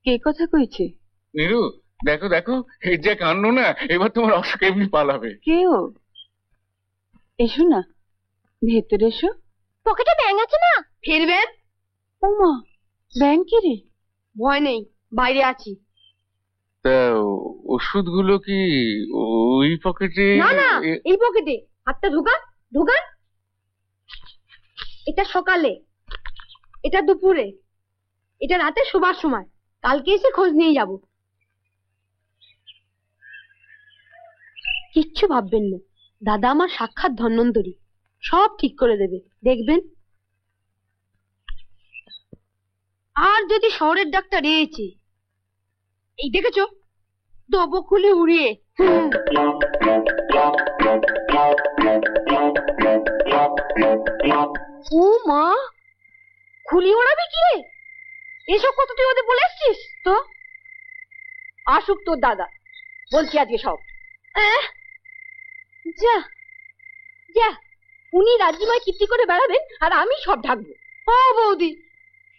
কে কথা কইছে? নীরু, দেখো দেখো, এর যা কাণ্ড না, এবার তোমার অসুখ এমনি পালাবে। কেউ? এসো না, ভেতরে এসো। পকেটে ব্যাঙ আছে না? ফিরবেন? ওমা, ব্যাঙ কি রে? ভয় নেই, বাইরে আছি। তা ওষুধগুলো কি ওই পকেটে? না না, এই পকেটে। হাতটা ঢুকান, ঢুকান। এটা সকালে, এটা দুপুরে, এটা রাতে শোবার সময়। কালকে এসে খোঁজ নিয়ে যাব। কিচ্ছু ভাববেন না, দাদা আমার সাক্ষাৎ ধন্বন্তরী, সব ঠিক করে দেবে, দেখবেন। আর যদি শহরের ডাক্তার এসেছে, এই দেখেছো, দেবো খুলে উড়িয়ে। ও মা, খুলি ওড়াবি কি রে? এসব কথা তুই ওদের বলে এসছিস? তো আসুক তোর দাদা, বলছি আজকে সব। যা যা, উনি রাজ্যময় কীর্তি করে বেড়াবেন আর আমি সব ঢাকবো। ও বৌদি,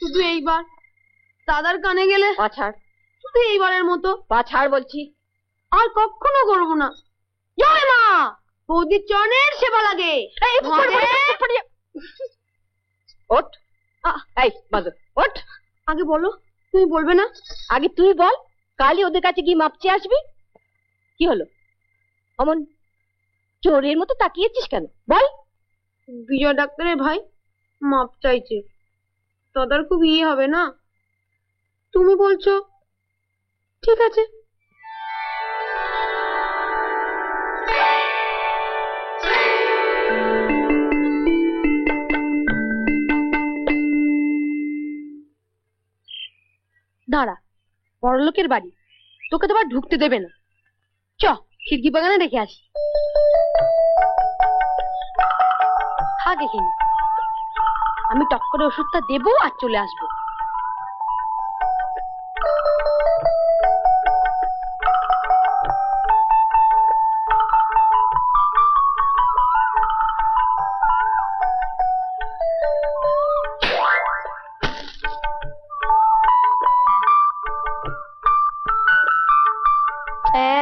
শুধু এইবার দাদার কানে গেলে পাছাড়, শুধু এইবারের মতো পাছাড় বলছি, আর কখনো করবো না। জয় মা, বৌদির চরণের সেবা লাগে। ওঠ, এই বাজো, ওঠ। আগে বলো, তুমি বলবে না? আগে তুই বল, কালই ওদের কাছে গিয়ে মাপ চেয়ে আসবি। কি হলো অমন চোরের মতো তাকিয়েছিস কেন? বল। বিজয় ডাক্তারের ভাই মাপ চাইছে, দাদার খুব ইয়ে হবে না। তুমি বলছো, ঠিক আছে। দাঁড়া, বড়লোকের বাড়ি, তোকে তো আবার ঢুকতে দেবে না। চ, খিড়কি বাগানে রেখে আসি। থাক এখানে, আমি টক করে ওষুধটা দেবো আর চলে আসবো।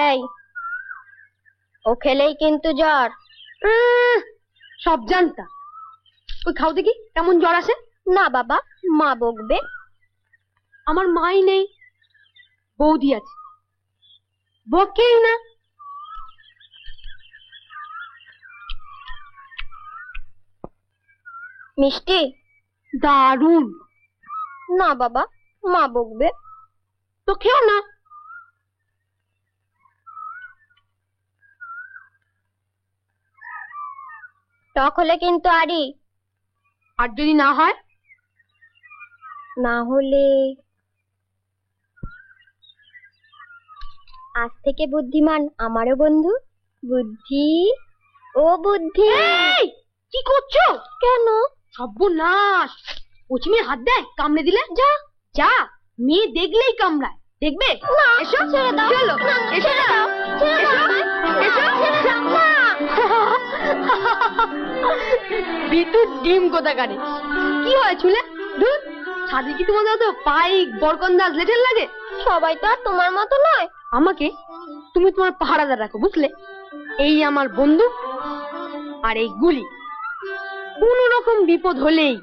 এই, ও খেলেই কিন্তু জ্বর। সব জানতা। ওই খাও দেখি কেমন জ্বর আসে। না বাবা, মা বকবে। আমার মাই নেই, বৌদি আছে, বকেই না। মিষ্টি দারুণ। না বাবা, মা বকবে। তো খেও না। টক হলে কিন্তু আরই। আর যদি না হয়? না হলে আজ থেকে বুদ্ধিমান আমারও বন্ধু বুদ্ধি। ও বুদ্ধি, কি করছো? কেন? সর্বনাশ, পশ্চিমে হাত দেয়, কামড়ে দিলে। যা যা, মেয়ে দেখলেই কামড়ায়, দেখবে না। এসো, ছেড়ে দাও। চলো, এসো দাও, ছেড়ে দাও, এসো, ছেড়ে দাও না। বিদ্যুৎ ডিম কোথাকারে। কি হয় ছুলে? ধুর, সাথে কি তোমাদের তো পাইক বরকন্দাজ লেটের লাগে? সবাই তো আর তোমার মতো নয়। আমাকে তুমি তোমার পাহারাদার রাখো, বুঝলে? এই আমার বন্দুক আর এই গুলি, কোন রকম বিপদ হলেই